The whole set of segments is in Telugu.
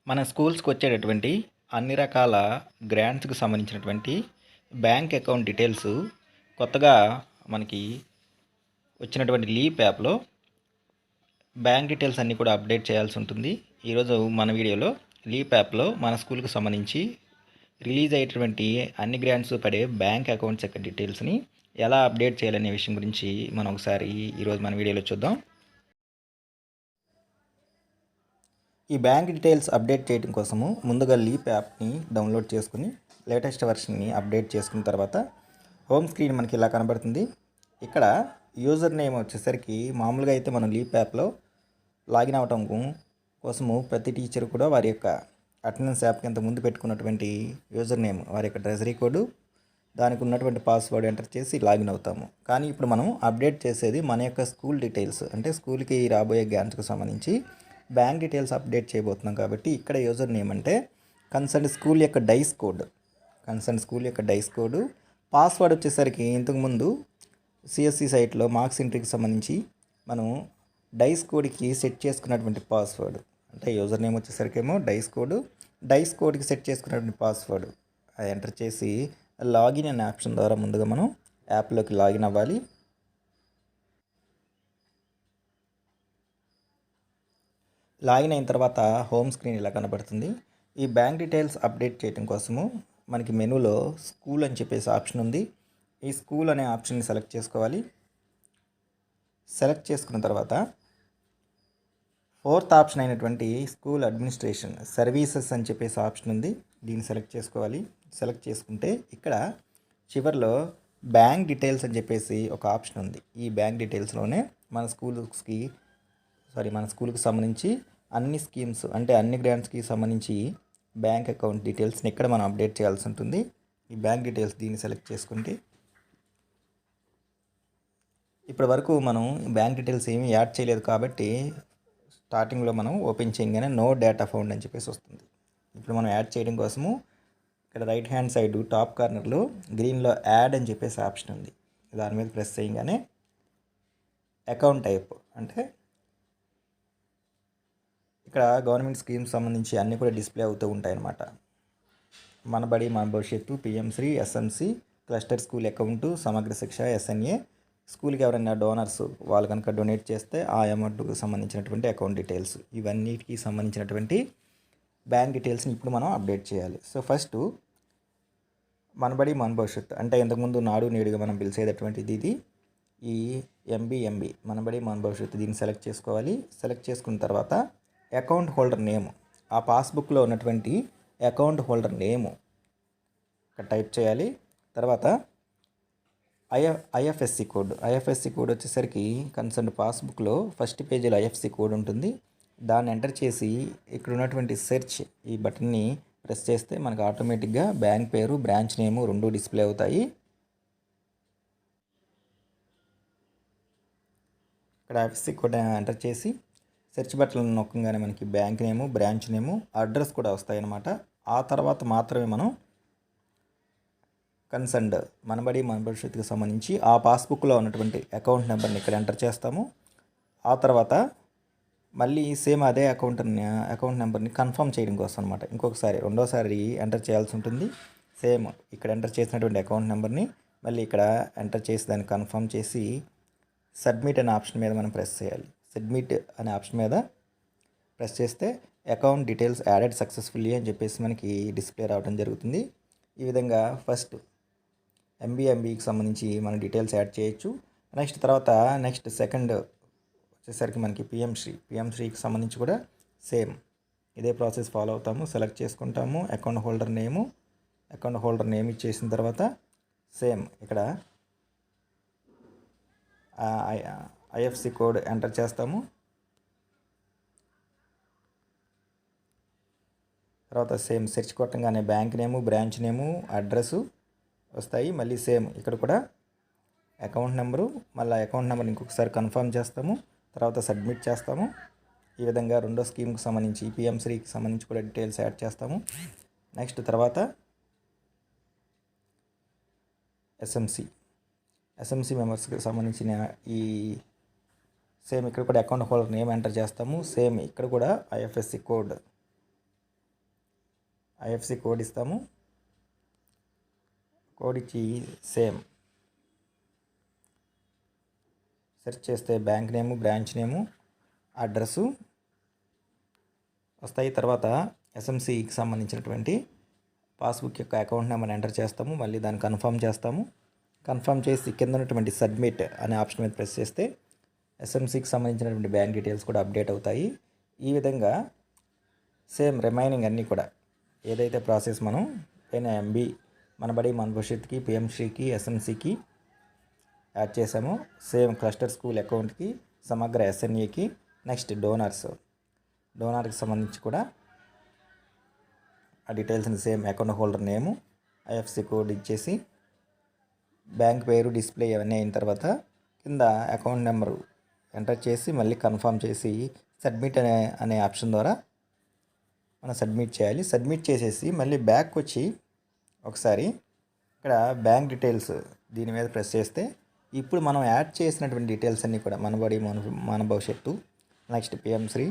మన స్కూల్స్కి వచ్చేటటువంటి అన్ని రకాల గ్రాంట్స్కి సంబంధించినటువంటి బ్యాంక్ అకౌంట్ డీటెయిల్స్ కొత్తగా మనకి వచ్చినటువంటి లీప్ యాప్లో బ్యాంక్ డీటెయిల్స్ అన్నీ కూడా అప్డేట్ చేయాల్సి ఉంటుంది. ఈరోజు మన వీడియోలో లీప్ యాప్లో మన స్కూల్కి సంబంధించి రిలీజ్ అయ్యేటువంటి అన్ని గ్రాంట్స్ పడే బ్యాంక్ అకౌంట్స్ యొక్క డీటెయిల్స్ని ఎలా అప్డేట్ చేయాలనే విషయం గురించి మనం ఒకసారి ఈరోజు మన వీడియోలో చూద్దాం. ఈ బ్యాంక్ డీటెయిల్స్ అప్డేట్ చేయడం కోసము ముందుగా లీప్ యాప్ని డౌన్లోడ్ చేసుకుని లేటెస్ట్ వెర్షన్ని అప్డేట్ చేసుకున్న తర్వాత హోమ్ స్క్రీన్ మనకి ఇలా కనబడుతుంది. ఇక్కడ యూజర్ నేమ్ వచ్చేసరికి మామూలుగా అయితే మనం లీప్ యాప్లో లాగిన్ అవటం కోసము ప్రతి టీచర్ కూడా వారి యొక్క అటెండెన్స్ యాప్కి ఇంత ముందు పెట్టుకున్నటువంటి యూజర్ నేమ్, వారి యొక్క ట్రెజరీ కోడ్, దానికి ఉన్నటువంటి పాస్వర్డ్ ఎంటర్ చేసి లాగిన్ అవుతాము. కానీ ఇప్పుడు మనం అప్డేట్ చేసేది మన యొక్క స్కూల్ డీటెయిల్స్, అంటే స్కూల్కి రాబోయే గ్రాంట్స్కి సంబంధించి బ్యాంక్ డీటెయిల్స్ అప్డేట్ చేయబోతున్నాం. కాబట్టి ఇక్కడ యూజర్ నేమ్ అంటే కన్సర్న్ స్కూల్ యొక్క డైస్ కోడ్, పాస్వర్డ్ వచ్చేసరికి ఇంతకుముందు సిఎస్సి సైట్లో మార్క్స్ ఎంట్రీకి సంబంధించి మనం డైస్ కోడ్కి సెట్ చేసుకున్నటువంటి పాస్వర్డ్, అంటే యూజర్ నేమ్ వచ్చేసరికి ఏమో డైస్ కోడ్కి సెట్ చేసుకున్నటువంటి పాస్వర్డ్ అది ఎంటర్ చేసి లాగిన్ అనే ఆప్షన్ ద్వారా ముందుగా మనం యాప్లోకి లాగిన్ అవ్వాలి. లాగిన్ అయిన తర్వాత హోమ్ స్క్రీన్ ఇలా కనబడుతుంది. ఈ బ్యాంక్ డీటెయిల్స్ అప్డేట్ చేయడం కోసము మనకి మెనూలో స్కూల్ అని చెప్పేసి ఆప్షన్ ఉంది. ఈ స్కూల్ అనే ఆప్షన్ని సెలెక్ట్ చేసుకోవాలి. సెలెక్ట్ చేసుకున్న తర్వాత ఫోర్త్ ఆప్షన్ అయినటువంటి స్కూల్ అడ్మినిస్ట్రేషన్ సర్వీసెస్ అని చెప్పేసి ఆప్షన్ ఉంది. దీన్ని సెలెక్ట్ చేసుకోవాలి. సెలెక్ట్ చేసుకుంటే ఇక్కడ చివరిలో బ్యాంక్ డీటెయిల్స్ అని చెప్పేసి ఒక ఆప్షన్ ఉంది. ఈ బ్యాంక్ డీటెయిల్స్లోనే మన స్కూల్కి సంబంధించి అన్ని స్కీమ్స్, అంటే అన్ని గ్రాంట్స్కి సంబంధించి బ్యాంక్ అకౌంట్ డీటెయిల్స్ని ఇక్కడ మనం అప్డేట్ చేయాల్సి ఉంటుంది. ఈ బ్యాంక్ డీటెయిల్స్ దీన్ని సెలెక్ట్ చేసుకుంటే ఇప్పటి వరకు మనం బ్యాంక్ డీటెయిల్స్ ఏమీ యాడ్ చేయలేదు కాబట్టి స్టార్టింగ్లో మనం ఓపెన్ చేయగానే నో డేటా ఫౌండ్ అని చెప్పేసి వస్తుంది. ఇప్పుడు మనం యాడ్ చేయడం కోసము ఇక్కడ రైట్ హ్యాండ్ సైడ్ టాప్ కార్నర్లో గ్రీన్లో యాడ్ అని చెప్పేసి ఆప్షన్ ఉంది. దాని మీద ప్రెస్ చేయగానే అకౌంట్ టైప్, అంటే ఇక్కడ గవర్నమెంట్ స్కీమ్స్ సంబంధించి అన్నీ కూడా డిస్ప్లే అవుతూ ఉంటాయన్నమాట. మన బడి మన భవిష్యత్తు, PM SHRI, SMC, cluster school account, సమగ్ర శిక్ష, ఎస్ఎన్ఏ, స్కూల్కి ఎవరైనా డోనర్స్ వాళ్ళు కనుక డొనేట్ చేస్తే ఆ అమౌంట్కి సంబంధించినటువంటి అకౌంట్ డీటెయిల్స్, ఇవన్నిటికి సంబంధించినటువంటి బ్యాంక్ డీటెయిల్స్ని ఇప్పుడు మనం అప్డేట్ చేయాలి. సో ఫస్ట్ మన బడి మన భవిష్యత్తు, అంటే ఇంతకుముందు నాడు నేడుగా మనం పిలిచేటటువంటిది ఇది. ఈ ఎంబీ మన బడి మన భవిష్యత్తు దీన్ని సెలెక్ట్ చేసుకోవాలి. సెలెక్ట్ చేసుకున్న తర్వాత అకౌంట్ హోల్డర్ నేమ్, ఆ పాస్బుక్లో ఉన్నటువంటి అకౌంట్ హోల్డర్ నేము ఇక్కడ టైప్ చేయాలి. తర్వాత ఐఎఫ్ఎస్సి కోడ్ వచ్చేసరికి కన్సర్న్ పాస్బుక్లో ఫస్ట్ పేజీలో ఐఎఫ్ఎస్సి కోడ్ ఉంటుంది. దాన్ని ఎంటర్ చేసి ఇక్కడ ఉన్నటువంటి సెర్చ్ ఈ బటన్ని ప్రెస్ చేస్తే మనకు ఆటోమేటిక్గా బ్యాంక్ పేరు, బ్రాంచ్ నేము రెండు డిస్ప్లే అవుతాయి. ఇక్కడ ఐఎఫ్ఎస్సి కోడ్ ఎంటర్ చేసి సెర్చ్ బటన్ నొక్కగానే మనకి బ్యాంక్ నేము, బ్రాంచ్ నేము, అడ్రస్ కూడా వస్తాయి అన్నమాట. ఆ తర్వాత మాత్రమే మనం కన్సర్న్డ్ మన బడి మన భవిష్యత్తుకు సంబంధించి ఆ పాస్బుక్లో ఉన్నటువంటి అకౌంట్ నెంబర్ని ఇక్కడ ఎంటర్ చేస్తాము. ఆ తర్వాత మళ్ళీ సేమ్ అదే అకౌంట్ నెంబర్ని కన్ఫర్మ్ చేయడం కోసం అనమాట ఇంకొకసారి రెండోసారి ఎంటర్ చేయాల్సి ఉంటుంది. సేమ్ ఇక్కడ ఎంటర్ చేసినటువంటి అకౌంట్ నెంబర్ని మళ్ళీ ఇక్కడ ఎంటర్ చేసి దాన్ని కన్ఫర్మ్ చేసి సబ్మిట్ అనే ఆప్షన్ మీద మనం ప్రెస్ చేయాలి. సబ్మిట్ అనే ఆప్షన్ మీద ప్రెస్ చేస్తే అకౌంట్ డీటెయిల్స్ యాడెడ్ సక్సెస్ఫుల్లీ అని చెప్పేసి మనకి డిస్ప్లే రావడం జరుగుతుంది. ఈ విధంగా ఫస్ట్ ఎంబీకి సంబంధించి మన డీటెయిల్స్ యాడ్ చేయొచ్చు. నెక్స్ట్ సెకండ్ వచ్చేసరికి మనకి పిఎంశ్రీకి సంబంధించి కూడా సేమ్ ఇదే ప్రాసెస్ ఫాలో అవుతాము. సెలెక్ట్ చేసుకుంటాము అకౌంట్ హోల్డర్ నేమ్ ఇచ్చేసిన తర్వాత సేమ్ ఇక్కడ ఐఎఫ్సి కోడ్ ఎంటర్ చేస్తాము. తర్వాత సేమ్ సెర్చ్ కొట్టంగానే bank name, branch name, address వస్తాయి. మళ్ళీ సేమ్ ఇక్కడ కూడా అకౌంట్ నెంబరు, మళ్ళీ అకౌంట్ నెంబర్ ఇంకొకసారి కన్ఫర్మ్ చేస్తాము. తర్వాత సబ్మిట్ చేస్తాము. ఈ విధంగా రెండో స్కీమ్కి సంబంధించి పిఎంశ్రీకి సంబంధించి కూడా డీటెయిల్స్ యాడ్ చేస్తాము. నెక్స్ట్ తర్వాత ఎస్ఎంసి మెంబర్స్కి సంబంధించిన ఈ సేమ్ ఇక్కడ కూడా అకౌంట్ హోల్డర్ నేమ్ ఎంటర్ చేస్తాము. సేమ్ ఇక్కడ కూడా ఐఎఫ్ఎస్సి కోడ్ ఐఎఫ్సి కోడ్ ఇస్తాము. కోడ్ ఇచ్చి సేమ్ సెర్చ్ చేస్తే bank name, branch name, address వస్తాయి. తర్వాత ఎస్ఎంసికి సంబంధించినటువంటి పాస్బుక్ యొక్క అకౌంట్ నెంబర్ ఎంటర్ చేస్తాము. మళ్ళీ దాన్ని కన్ఫర్మ్ చేస్తాము. కన్ఫర్మ్ చేసి కింద ఉన్నటువంటి సబ్మిట్ అనే ఆప్షన్ మీద ప్రెస్ చేస్తే ఎస్ఎంసికి సంబంధించినటువంటి బ్యాంక్ డీటెయిల్స్ కూడా అప్డేట్ అవుతాయి. ఈ విధంగా సేమ్ రిమైనింగ్ అన్నీ కూడా ఏదైతే ప్రాసెస్ మనం పైన ఎంబీ మనబడి మన భవిష్యత్తుకి, పిఎంశ్రీకి, ఎస్ఎంసికి యాడ్ చేసాము. సేమ్ క్లస్టర్ స్కూల్ అకౌంట్కి, సమగ్ర ఎస్ఎన్ఏకి, నెక్స్ట్ డోనార్కి సంబంధించి కూడా ఆ డీటెయిల్స్ని same account holder name, IFSC code ఇచ్చేసి బ్యాంక్ పేరు, డిస్ప్లే ఇవన్నీ అయిన తర్వాత కింద అకౌంట్ నెంబరు ఎంటర్ చేసి మళ్ళీ కన్ఫర్మ్ చేసి సబ్మిట్ అనే ఆప్షన్ ద్వారా మనం సబ్మిట్ చేయాలి. సబ్మిట్ చేసేసి మళ్ళీ బ్యాక్ వచ్చి ఒకసారి ఇక్కడ బ్యాంక్ డీటెయిల్స్ దీని మీద ప్రెస్ చేస్తే ఇప్పుడు మనం యాడ్ చేసినటువంటి డీటెయిల్స్ అన్నీ కూడా మనబడి, మన భవిష్యత్తు, నెక్స్ట్ పిఎంశ్రీ,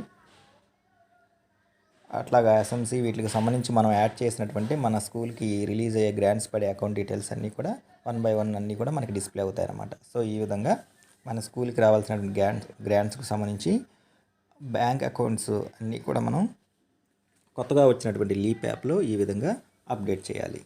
అట్లాగా ఎస్ఎంసి వీటికి సంబంధించి మనం యాడ్ చేసినటువంటి మన స్కూల్కి రిలీజ్ అయ్యే గ్రాంట్స్ పడే అకౌంట్ డీటెయిల్స్ అన్నీ కూడా 1 by 1 అన్నీ కూడా మనకి డిస్ప్లే అవుతాయి అన్నమాట. సో ఈ విధంగా మన స్కూల్కి రావాల్సినటువంటి గ్రాంట్స్కి సంబంధించి బ్యాంక్ అకౌంట్స్ అన్నీ కూడా మనం కొత్తగా వచ్చినటువంటి లీప్ యాప్లో ఈ విధంగా అప్డేట్ చేయాలి.